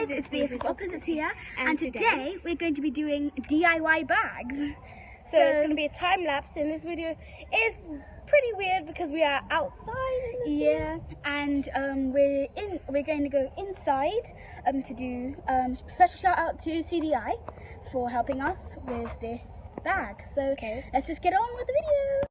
guys, it's BFF Opposites here, and today we're going to be doing DIY bags. So it's going to be a time lapse, and this video is pretty weird because we are outside. Yeah, and we're going to go inside to do special shout out to CDI for helping us with this bag. So let's just get on with the video.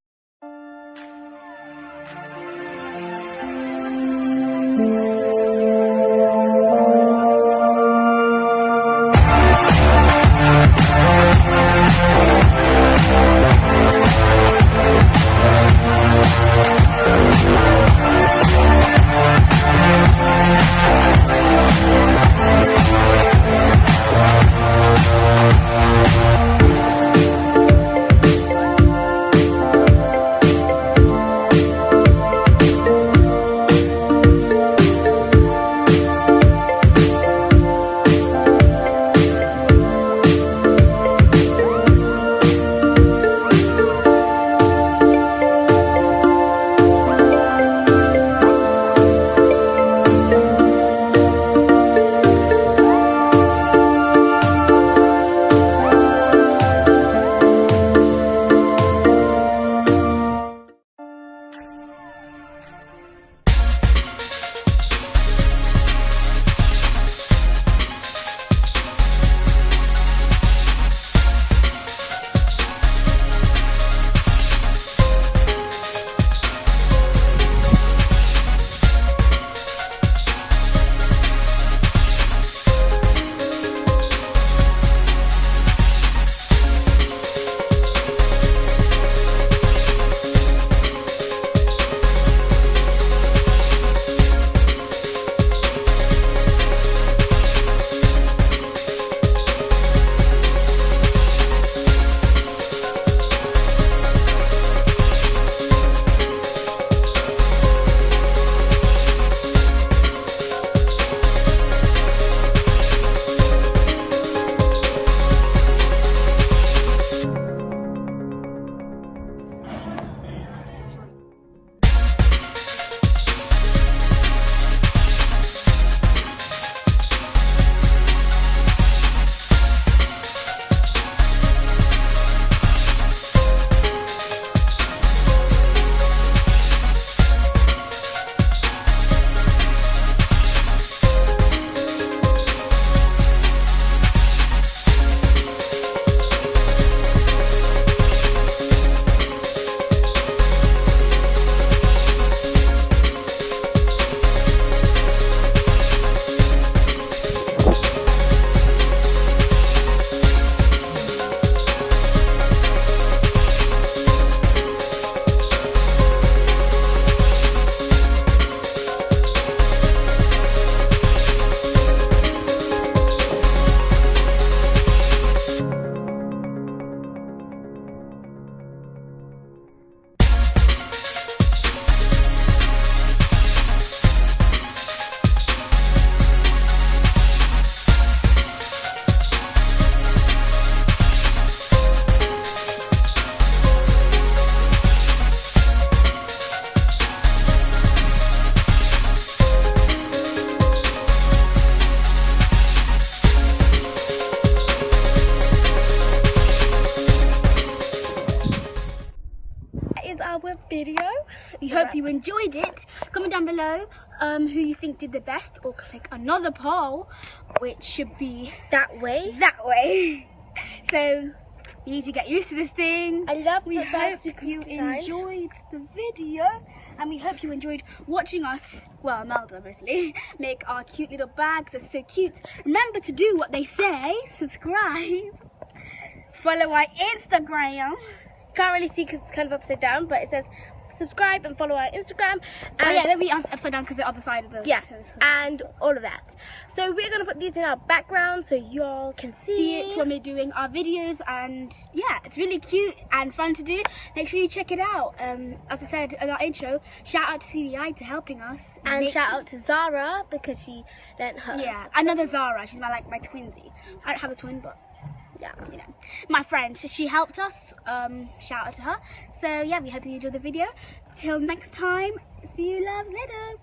Our video. We hope you enjoyed it. Comment down below who you think did the best, or click another poll, which should be that way. So you need to get used to this thing. I love we the bags hope you enjoyed the video, and we hope you enjoyed watching us, well, Melda mostly, make our cute little bags. They're so cute. Remember to do what they say. Subscribe, follow our Instagram. Can't really see because it's kind of upside down, but it says subscribe and follow our Instagram. And yeah, they'll be upside down because the other side of the toes. And all of that. So we're gonna put these in our background so y'all can see it when we're doing our videos, and yeah, it's really cute and fun to do. Make sure you check it out. As I said in our intro, shout out to CDI to helping us, and shout out to Zara because she lent hers. Yeah, another Zara. She's my twinsy. I don't have a twin, but yeah, you know, my friend, she helped us. Shout out to her. So yeah, we hope you enjoyed the video. Till next time, see you loves later.